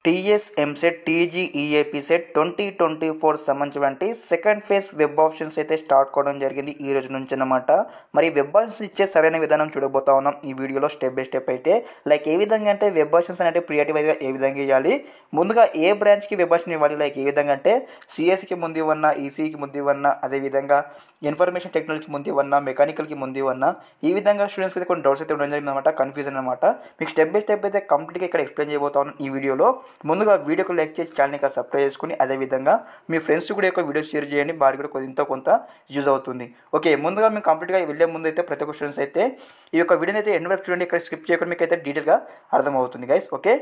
TS EAMCET టీజీఈఏపీ set 2024 సంబంధించినటువంటి second phase web options అయితే start కావడం జరిగింది ఈ రోజు నుంచి అన్నమాట. మరి వెబ్ ఆప్షన్స్ ఇచ్చే సరైన విధానం చూడబోతా ఉన్నాం ఈ వీడియోలో స్టెప్ బై స్టెప్ అయితే. లైక్ ఏ విధంగా అంటే వెబ్ ఆప్షన్స్ అంటే ప్రియారిటీ వైజ్గా ఏ విధంగా ఇవ్వాలి, ముందుగా ఏ బ్రాంచ్కి వెబ్ ఆప్షన్ ఇవ్వాలి, లైక్ ఏ విధంగా అంటే సిఎస్కి ముందు ఇవ్వన్నా, ఈసీకి ముందు ఇవ్వన్నా, అదేవిధంగా ఇన్ఫర్మేషన్ టెక్నాలజీకి ముందు ఇవ్వన్నా, మెకానికల్కి ముందు ఇవ్వన్నా, ఈ విధంగా స్టూడెంట్స్కి అయితే కొన్ని డౌట్స్ అయితే ఉండడం జరిగింది అనమాట, కన్ఫ్యూజన్ అనమాట. మీకు స్టెప్ బై స్టెప్ అయితే కంప్లీట్గా ఇక్కడ ఎక్స్ప్లెయిన్ చేయబోతా ఉన్నాను ఈ వీడియోలో. ముందుగా వీడియోకి లైక్ చేసి ఛానల్ని సబ్స్క్రైబ్ చేసుకుని అదేవిధంగా మీ ఫ్రెండ్స్ కూడా యొక్క వీడియో షేర్ చేయండి, వారికి కూడా ఎంతో కొంత యూజ్ అవుతుంది. ఓకే, ముందుగా మేము కంప్లీట్గా వెళ్ళే ముందు అయితే ప్రతి ఒక్క స్టూడెంట్స్ అయితే ఈ యొక్క వీడియోని అయితే ఎండ్ వరకు చూడండి, ఇక్కడ స్కిప్ చేయకుండా మీకు అయితే డీటెయిల్గా అర్థమవుతుంది గైస్. ఓకే,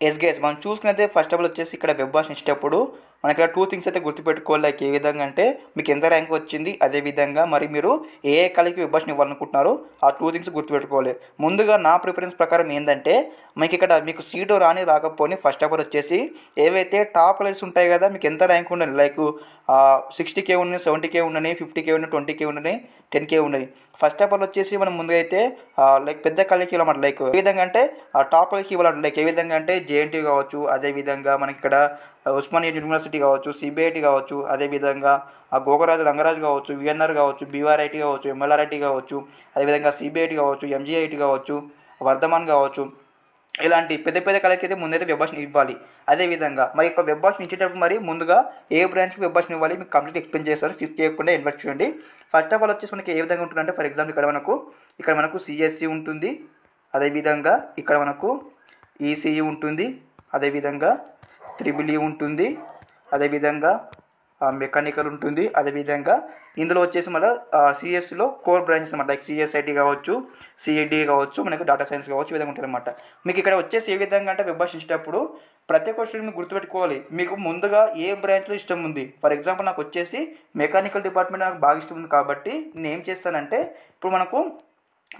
ఎస్ గైస్, మనం చూసుకున్నైతే ఫస్ట్ ఆఫ్ ఆల్ వచ్చేసి ఇక్కడ వెబ్ ఆప్షన్ ఇచ్చేటప్పుడు మనకి ఇక్కడ 2 థింగ్స్ అయితే గుర్తుపెట్టుకోవాలి. లైక్ ఏ విధంగా అంటే మీకు ఎంత ర్యాంక్ వచ్చింది, అదేవిధంగా మరి మీరు ఏ కాలేజ్కి వెబ్ ఆప్షన్ ఇవ్వాలనుకుంటున్నారో ఆ 2 థింగ్స్ గుర్తుపెట్టుకోవాలి. ముందుగా నా ప్రిఫరెన్స్ ప్రకారం ఏంటంటే మీకు సీటు రాకపోని ఫస్ట్ ఆఫ్ ఆల్ వచ్చేసి ఏవైతే టాప్ కాలేజెస్ ఉంటాయి కదా, మీకు ఎంత ర్యాంక్ ఉండని, లైక్ 60K ఉన్నది, 70K ఉన్నది, 50K ఉన్నది, 20K ఉన్నది, 10K ఉన్నది. ఫస్ట్ ఆఫ్ ఆల్ వచ్చేసి మనం ముందుగా అయితే లైక్ పెద్ద కాలేజ్కి ఇవ్వమాట, లైక్ ఏ విధంగా అంటే టాప్ కాలేజ్కి ఇవ్వాలంటే లైక్ ఏ విధంగా అంటే జేఎన్టీ కావచ్చు, అదేవిధంగా మనకి ఇక్కడ ఉస్మానియా యూనివర్సిటీ కావచ్చు, సిబిఐటి కావచ్చు, అదేవిధంగా గోగరాజు రంగరాజు కావచ్చు, విఎన్ఆర్ కావచ్చు, బీఆర్ఐటి కావచ్చు, ఎంఎల్ఆర్ఐటి కావచ్చు, అదేవిధంగా సిబిఐటి కావచ్చు, ఎంజీఐటి కావచ్చు, వర్ధమాన్ కావచ్చు, ఇలాంటి పెద్ద పెద్ద కాలేజ్కి అయితే ముందైతే వెబ్ ఆప్షన్ ఇవ్వాలి. అదేవిధంగా మరి యొక్క వెబ్ ఆప్షన్ ఇచ్చేటప్పుడు మరి ముందుగా ఏ బ్రాంచ్కి వెబ్ ఆప్షన్ ఇవ్వాలి మీకు కంప్లీట్ ఎక్స్ప్లెయిన్ చేస్తారు, స్కిప్ చేయకుండా ఇన్వెస్ట్ చేయండి. ఫస్ట్ ఆఫ్ ఆల్ వచ్చేసి మనకి ఏ విధంగా ఉంటుందంటే ఫర్ ఎగ్జాంపుల్ ఇక్కడ మనకు సిఎస్సి ఉంటుంది, అదేవిధంగా ఇక్కడ మనకు ఈసీఈ ఉంటుంది, అదేవిధంగా ట్రిపుల్ ఉంటుంది, అదేవిధంగా మెకానికల్ ఉంటుంది, అదేవిధంగా ఇందులో వచ్చేసి మళ్ళీ సిఎస్సిలో కోర్ బ్రాంచెస్ అనమాట, లైక్ సిఎస్ఐటి కావచ్చు, సిఈడి కావచ్చు, మనకు డేటా సైన్స్ కావచ్చు, ఈ విధంగా ఉంటుంది అనమాట. మీకు ఇక్కడ వచ్చేసి ఏ విధంగా అంటే వెబ్ ఆప్షన్ ఇచ్చేటప్పుడు ప్రతి ఒక్క స్టూడెంట్ మీకు గుర్తుపెట్టుకోవాలి, మీకు ముందుగా ఏ బ్రాంచ్లో ఇష్టం ఉంది. ఫర్ ఎగ్జాంపుల్ నాకు వచ్చేసి మెకానికల్ డిపార్ట్మెంట్ నాకు బాగా ఇష్టం ఉంది కాబట్టి నేను ఏం చేస్తానంటే ఇప్పుడు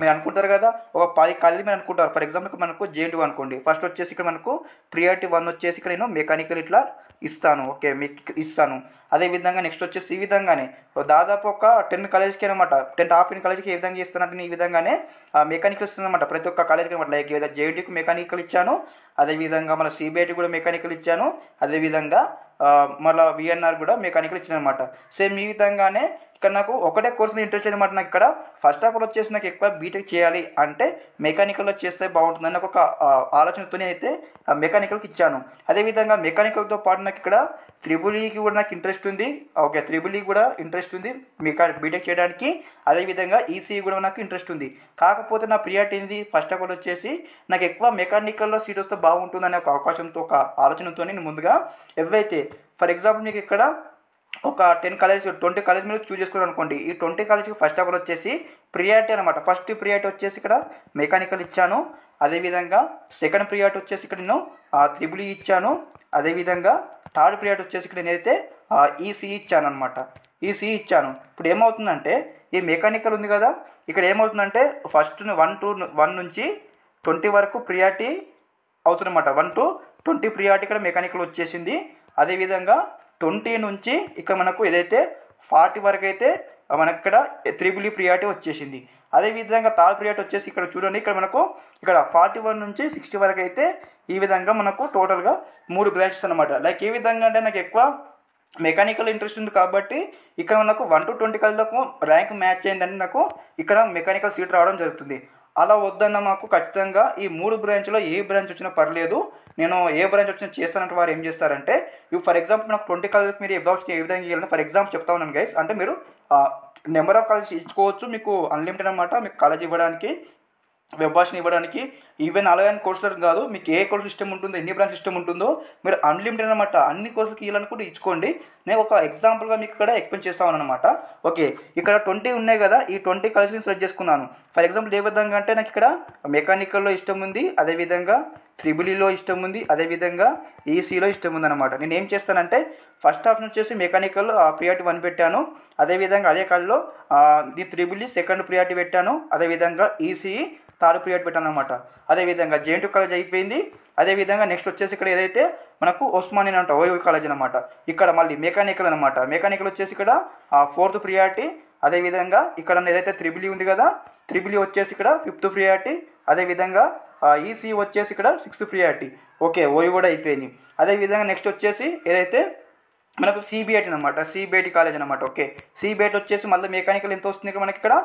మీరు అనుకుంటారు కదా ఒక 10 కాలేజీలు మీరు అనుకుంటారు. ఫర్ ఎగ్జాంపుల్ మనకు జేఎన్టీ అనుకోండి, ఫస్ట్ వచ్చేసి ఇక్కడ మనకు ప్రియారిటీ 1 వచ్చేసి ఇక్కడ నేను మెకానికల్ ఇట్లా ఇస్తాను, ఓకే మీకు ఇస్తాను. అదేవిధంగా నెక్స్ట్ వచ్చేసి ఈ విధంగానే దాదాపు ఒక 10 కాలేజ్కి అనమాట, 10 టాప్ 10 కాలేజ్కి ఏ విధంగా ఇస్తానంటే ఈ విధంగానే మెకానికల్ ఇస్తాను అనమాట ప్రతి ఒక్క కాలేజ్కి అనమాట. లైక్ ఏదైనా జేఎన్టీకి మెకానికల్ ఇచ్చాను, అదేవిధంగా మన సిబిఐటి కూడా మెకానికల్ ఇచ్చాను, అదేవిధంగా మళ్ళీ విఎన్ఆర్ కూడా మెకానికల్ ఇచ్చాను అనమాట. సేమ్ ఈ విధంగానే ఇక్కడ నాకు ఒకటే కోర్స్ మీద ఇంట్రెస్ట్ లేదన్నమాట. నాకు ఇక్కడ ఫస్ట్ ఆఫ్ ఆల్ వచ్చేసి నాకు ఎక్కువ బీటెక్ చేయాలి అంటే మెకానికల్లో చేస్తే బాగుంటుందని నాకు ఒక ఆలోచనతో అయితే మెకానికల్కి ఇచ్చాను. అదేవిధంగా మెకానికల్తో పాటు నాకు ఇక్కడ త్రిబుల్ఈకి కూడా నాకు ఇంట్రెస్ట్ ఉంది, ఓకే త్రిబుల్ఈ కూడా ఇంట్రెస్ట్ ఉంది బీటెక్ చేయడానికి, అదేవిధంగా ఈసీఈ కూడా నాకు ఇంట్రెస్ట్ ఉంది. కాకపోతే నా ప్రియారిటీ ఏంది ఫస్ట్ ఆఫ్ ఆల్ వచ్చేసి నాకు ఎక్కువ మెకానికల్లో సీట్ వస్తే బాగుంటుందనే ఒక అవకాశంతో ఒక ఆలోచనతో నేను ముందుగా ఎవైతే ఫర్ ఎగ్జాంపుల్ మీకు ఇక్కడ ఒక 10 కాలేజ్ 20 కాలేజ్ మీరు చూస్ చేసుకోవాలి అనుకోండి. ఈ 20 కాలేజ్కి ఫస్ట్ ఆఫ్ ఆల్ వచ్చేసి ప్రియారిటీ అనమాట. ఫస్ట్ ప్రియారిటీ వచ్చేసి ఇక్కడ మెకానికల్ ఇచ్చాను, అదేవిధంగా సెకండ్ ప్రియారిటీ వచ్చేసి ఇక్కడ నేను త్రిబుల్ఈ ఇచ్చాను, అదేవిధంగా థర్డ్ ప్రియారిటీ వచ్చేసి ఇక్కడ నేనైతే ఈసీఈ ఇచ్చాను అనమాట. ఈసీఈ ఇచ్చాను. ఇప్పుడు ఏమవుతుందంటే ఈ మెకానికల్ ఉంది కదా, ఇక్కడ ఏమవుతుందంటే ఫస్ట్ 1 నుంచి 20 వరకు ప్రియారిటీ అవుతుందన్నమాట. 1 to 20 ప్రియారిటీ ఇక్కడ మెకానికల్ వచ్చేసింది. అదేవిధంగా 20 నుంచి ఇక్కడ మనకు ఏదైతే 40 వరకు అయితే మనకి ఇక్కడ త్రిబుల్ఈ ప్రియారిటీ వచ్చేసింది. అదేవిధంగా థర్డ్ ప్రియారిటీ వచ్చేసి ఇక్కడ చూడండి, ఇక్కడ మనకు ఇక్కడ 41 నుంచి 60 వరకు అయితే ఈ విధంగా మనకు టోటల్గా 3 బ్రాంచెస్ అనమాట. లైక్ ఏ విధంగా అంటే నాకు ఎక్కువ మెకానికల్ ఇంట్రెస్ట్ ఉంది కాబట్టి ఇక్కడ మనకు 1 to 20 కాలేజ్లకు ర్యాంక్ మ్యాచ్ అయిందని నాకు ఇక్కడ మెకానికల్ సీట్ రావడం జరుగుతుంది. అలా వద్దన్న మాకు ఖచ్చితంగా ఈ 3 బ్రాంచ్లో ఏ బ్రాంచ్ వచ్చినా పర్లేదు, నేను ఏ బ్రాంచ్ వచ్చినా చేస్తానంటే వారు ఏం చేస్తారంటే ఇప్పుడు ఫర్ ఎగ్జాంపుల్ నాకు 20 కాలేజ్ మీరు ఎగ్జామ్స్ ఏ విధంగా ఇవ్వాలంటే ఫర్ ఎగ్జాంపుల్ చెప్తా ఉన్నాను గైస్, అంటే మీరు నెంబర్ ఆఫ్ కాలేజ్ ఇచ్చుకోవచ్చు, మీకు అన్లిమిటెడ్ అనమాట. మీకు కాలేజ్ ఇవ్వడానికి వెబ్ ఆప్షన్ ఇవ్వడానికి ఈవెన్ అలాగని కోర్సులకు కాదు, మీకు ఏ కోర్సు ఇష్టం ఉంటుందో ఎన్ని బ్రాంచ్ ఇష్టం ఉంటుందో మీరు అన్లిమిటెడ్ అనమాట అన్ని కోర్సులకి ఇవ్వాలనుకుంటే ఇచ్చుకోండి. నేను ఒక ఎగ్జాంపుల్గా మీకు ఇక్కడ ఎక్స్ప్లెయిన్ చేస్తాను అనమాట. ఓకే, ఇక్కడ 20 ఉన్నాయి కదా, ఈ 20 కాలేజ్ని సెలెక్ట్ చేసుకున్నాను. ఫర్ ఎగ్జాంపుల్ ఏ విధంగా అంటే నాకు ఇక్కడ మెకానికల్లో ఇష్టం ఉంది, అదేవిధంగా త్రిబుల్ఈలో ఇష్టం ఉంది, అదేవిధంగా ఈసీలో ఇష్టం ఉంది అనమాట. నేను ఏం చేస్తానంటే ఫస్ట్ ఆప్షన్ వచ్చేసి మెకానికల్ ప్రియారిటీ 1 పెట్టాను, అదేవిధంగా అదే కాల్లో ఈ త్రిబుల్ఈ సెకండ్ ప్రియారిటీ పెట్టాను, అదేవిధంగా ఈసీఈ థర్డ్ ప్రియారిటీ పెట్టాను అనమాట. అదేవిధంగా జేఎన్టీ కాలేజ్ అయిపోయింది. అదేవిధంగా నెక్స్ట్ వచ్చేసి ఇక్కడ ఏదైతే మనకు ఉస్మానియా అంటే ఓయూ కాలేజ్ అనమాట, ఇక్కడ మళ్ళీ మెకానికల్ అనమాట. మెకానికల్ వచ్చేసి ఇక్కడ 4th ప్రియారిటీ, అదేవిధంగా ఇక్కడ ఏదైతే త్రిబుల్ఈ ఉంది కదా, త్రిబుల్ఈ వచ్చేసి ఇక్కడ 5th ప్రియారిటీ, అదేవిధంగా ఈసీ వచ్చేసి ఇక్కడ 6th ప్రియారిటీ. ఓకే, ఓయూ కూడా అయిపోయింది. అదేవిధంగా నెక్స్ట్ వచ్చేసి ఏదైతే మనకు సిబిఐటి అనమాట, సిబిఐటి కాలేజ్ అనమాట. ఓకే, సిబిఐటి వచ్చేసి మళ్ళీ మెకానికల్ ఎంత వస్తుంది ఇక్కడ మనకి, ఇక్కడ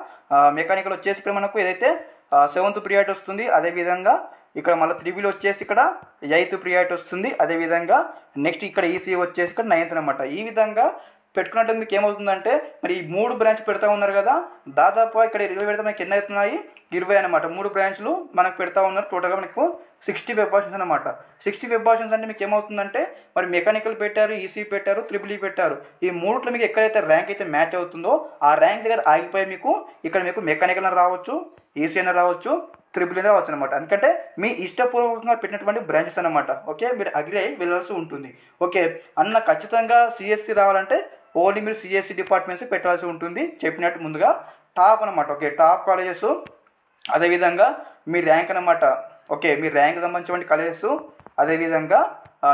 మెకానికల్ వచ్చేసి ఇక్కడ మనకు ఏదైతే 7th ప్రియారిటీ వస్తుంది. అదేవిధంగా ఇక్కడ మళ్ళీ త్రిబుల్ వచ్చేసి ఇక్కడ 8th ప్రియారిటీ వస్తుంది. అదేవిధంగా నెక్స్ట్ ఇక్కడ ఈసీ వచ్చేసి ఇక్కడ 9th అనమాట. ఈ విధంగా పెట్టుకున్నట్టు మీకు ఏమవుతుందంటే మరి ఈ 3 బ్రాంచ్ పెడతా ఉన్నారు కదా, దాదాపు ఇక్కడ 20 పెడితే మనకి ఎన్ని అవుతున్నాయి, 20 అనమాట. 3 బ్రాంచ్లు మనకు పెడతా ఉన్నారు. టోటల్గా మనకు 60 వెబ్ ఆప్షన్స్ అనమాట. 60 వెబ్ ఆప్షన్స్ అంటే మీకు ఏమవుతుందంటే మరి మెకానికల్ పెట్టారు, ఈసీ పెట్టారు, త్రిబుల్ ఈ పెట్టారు. ఈ మూడిట్లో మీకు ఎక్కడైతే ర్యాంక్ అయితే మ్యాచ్ అవుతుందో ఆ ర్యాంక్ దగ్గర ఆగిపోయి మీకు ఇక్కడ మీకు మెకానికల్ అని రావచ్చు, ఈసీ అని రావచ్చు, త్రిబుల్ అని రావచ్చు అనమాట. ఎందుకంటే మీ ఇష్టపూర్వకంగా పెట్టినటువంటి బ్రాంచెస్ అనమాట. ఓకే, మీరు అగ్రి అయ్యి వెళ్ళాల్సి ఉంటుంది. ఓకే అన్న ఖచ్చితంగా సిఎస్సి రావాలంటే ఓన్లీ మీరు సిఎస్సి డిపార్ట్మెంట్స్ పెట్టాల్సి ఉంటుంది. చెప్పినట్టు ముందుగా టాప్ అనమాట. ఓకే, టాప్ కాలేజెస్, అదేవిధంగా మీ ర్యాంక్ అనమాట. ఓకే, మీ ర్యాంక్ సంబంధించిన కాలేజెస్, అదేవిధంగా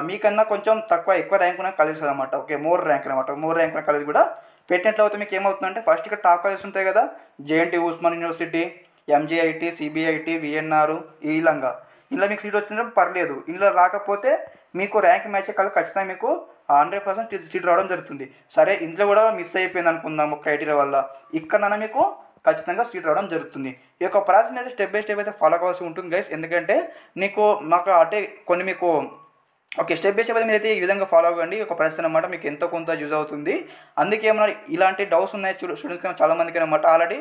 మీకన్నా కొంచెం ఎక్కువ ర్యాంక్ ఉన్న కాలేజెస్ అనమాట. ఓకే, మోర్ ర్యాంక్ అనమాట. మోర్ ర్యాంక్ ఉన్న కాలేజ్ కూడా పెట్టినట్లయితే మీకు ఏమవుతుందంటే ఫస్ట్ ఇక్కడ టాప్ కాలేజెస్ ఉంటాయి కదా, JNT, Osman university, MJIT, CBIT, VNR, ఇలా మీకు సీట్ వచ్చినప్పుడు పర్లేదు. ఇలా రాకపోతే మీకు ర్యాంక్ మ్యాచ్ కాదు, ఖచ్చితంగా మీకు 100% సీట్ రావడం జరుగుతుంది. సరే ఇంట్లో కూడా మిస్ అయిపోయింది అనుకుందాము క్రైటీరియా వల్ల, ఇక్కడన్నా మీకు ఖచ్చితంగా సీట్ రావడం జరుగుతుంది. ఈ యొక్క ప్రాసెస్ అయితే స్టెప్ బై స్టెప్ అయితే ఫాలో కావాల్సి ఉంటుంది గైస్. ఎందుకంటే మాకు అంటే కొన్ని మీకు ఓకే స్టెప్ బై స్టెప్ అయితే మీరైతే ఈ విధంగా ఫాలో అవ్వండి. ఒక ప్రాసెస్ అనమాట, మీకు ఎంతో కొంత యూజ్ అవుతుంది. అందుకే ఏమన్నా ఇలాంటి డౌట్స్ ఉన్నాయి స్టూడెంట్స్ చాలా మందికి అనమాట. ఆల్రెడీ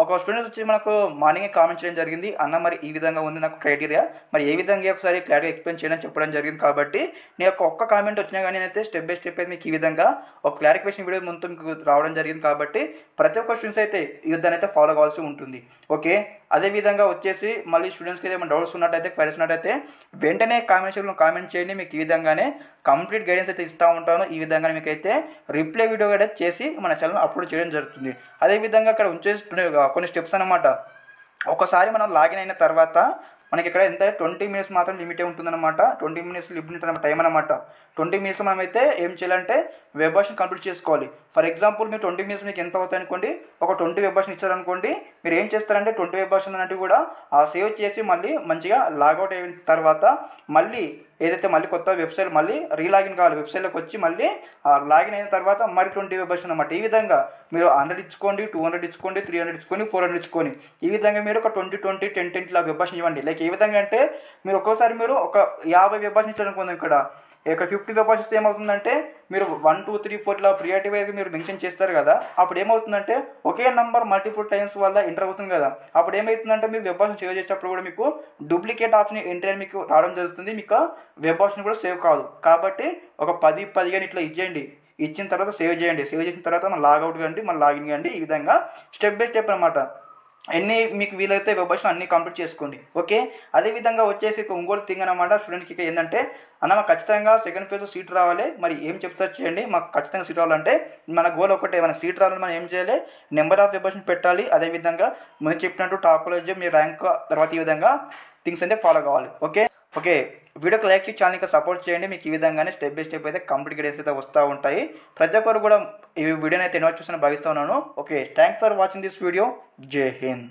ఒక స్టూడెంట్ వచ్చి మనకు మార్నింగ్ కామెంట్ చేయడం జరిగింది, అన్న మరి ఈ విధంగా ఉంది నాకు క్రైటీరియా, మరి ఏ విధంగా ఒకసారి క్లారిటీ ఎక్స్ప్లెయిన్ చేయడం చెప్పడం జరిగింది. కాబట్టి నీ యొక్క ఒక్క కామెంట్ వచ్చినా కానీ అయితే స్టెప్ బై స్టెప్ అయితే మీకు ఈ విధంగా ఒక క్లారిఫికేషన్ వీడియో మొత్తం మీకు రావడం జరిగింది. కాబట్టి ప్రతి ఒక్క స్టూడెంట్స్ అయితే ఈ విధాన్ని అయితే ఫాలో కావాల్సి ఉంటుంది. ఓకే, అదేవిధంగా వచ్చేసి మళ్ళీ స్టూడెంట్స్కి ఏమైనా డౌట్స్ ఉన్నట్టయితే క్వైరీస్ ఉన్నట్టయితే వెంటనే కామెంట్ సెక్షన్లో కామెంట్ చేయండి. మీకు ఈ విధంగానే కంప్లీట్ గైడెన్స్ అయితే ఇస్తూ ఉంటాను. ఈ విధంగా మీకు అయితే రిప్లై వీడియో కూడా చేసి మన ఛానల్ అప్లోడ్ చేయడం జరుగుతుంది. అదేవిధంగా అక్కడ ఉంచేసి కొన్ని స్టెప్స్ అనమాట. ఒకసారి మనం లాగిన్ అయిన తర్వాత మనకి ఇక్కడ ఎంత 20 minutes మాత్రం లిమిటే ఉంటుందన్నమాట. 20 minutes లిమిట్ టైం అనమాట. 20 minutes మనం అయితే ఏం చేయాలంటే వెబ్ ఆప్షన్ కంప్లీట్ చేసుకోవాలి. ఫర్ ఎగ్జాంపుల్ మీరు 20 minutes మీకు ఎంత అవుతాయి అనుకోండి, ఒక 20 వెబ్ ఆప్షన్ ఇచ్చారనుకోండి, మీరు ఏం చేస్తారంటే 20 వెబ్ ఆప్షన్ అంటే కూడా సేవ్ చేసి మళ్ళీ మంచిగా లాగౌట్ అయిన తర్వాత మళ్ళీ ఏదైతే మళ్ళీ కొత్త వెబ్సైట్ మళ్ళీ రీలాగిన్ కావాలి. వెబ్సైట్లోకి వచ్చి మళ్ళీ లాగిన్ అయిన తర్వాత మరి 20 వెబ్ ఆప్షన్ అనమాట. ఈ విధంగా మీరు 100 ఇచ్చుకోండి, 200 ఇచ్చుకోండి, 300 ఇచ్చుకోండి, 400 ఇచ్చుకోండి. ఈ విధంగా మీరు ఒక 20, 10 ఇలా వెబ్ ఆప్షన్ ఇవ్వండి. లైక్ ఏ విధంగా అంటే మీరు ఒక్కోసారి మీరు ఒక 50 వెబ్ ఆప్షన్ ఇచ్చారనుకోండి, ఇక్కడ 50 వెబ్ ఆప్షన్స్ ఏమవుతుందంటే మీరు 1, 2, 3, 4 ఇలా ప్రియారిటీ వైపు మీరు మెన్షన్ చేస్తారు కదా, అప్పుడు ఏమవుతుందంటే ఒకే నంబర్ మల్టిపుల్ టైమ్స్ వల్ల ఎంటర్ అవుతుంది కదా, అప్పుడు ఏమవుతుందంటే మీరు వెబ్ ఆప్షన్ సేవ్ చేసేటప్పుడు కూడా మీకు డూప్లికేట్ ఆప్షన్ ఎంటర్ అని మీకు రావడం జరుగుతుంది. మీకు వెబ్ ఆప్షన్ కూడా సేవ్ కాదు. కాబట్టి ఒక 10, 15 ఇట్లా ఇచ్చేయండి. ఇచ్చిన తర్వాత సేవ్ చేయండి. సేవ్ చేసిన తర్వాత మనం లాగౌట్ కండి, మళ్ళీ లాగిన్ కండి. ఈ విధంగా స్టెప్ బై స్టెప్ అనమాట. ఎన్ని మీకు వీలైతే వెబ్ ఆప్షన్ అన్ని కంప్లీట్ చేసుకోండి. ఓకే, అదేవిధంగా వచ్చేసి ఇంకోటి థింగ్ అనమాట స్టూడెంట్కి ఇక్కడ ఏంటంటే అన్న మాకు ఖచ్చితంగా సెకండ్ ఫేజ్ సీట్ రావాలి, మరి ఏం చెప్తారు చేయండి. మాకు ఖచ్చితంగా సీట్ రావాలంటే మన గోల్ ఒకటే, మన సీట్ రావాలని మనం ఏం చేయాలి, నెంబర్ ఆఫ్ వెబ్ ఆప్షన్ పెట్టాలి. అదేవిధంగా మేము చెప్పినట్టు టాప్ కాలేజ్ మీ ర్యాంక్ తర్వాత ఈ విధంగా థింగ్స్ అయితే ఫాలో కావాలి. ఓకే వీడియోకి లైక్ చేసి ఛానల్కి సపోర్ట్ చేయండి. మీకు ఈ విధంగానే స్టెప్ బై స్టెప్ అయితే కంప్లీట్ గైడెన్స్ అయితే వస్తూ ఉంటాయి. ప్రతి ఒక్కరు కూడా ఈ వీడియోని అయితే ఎన్నో చూసిన భావిస్తూ ఉన్నాను. Okay, thanks for watching this video. జై హింద్.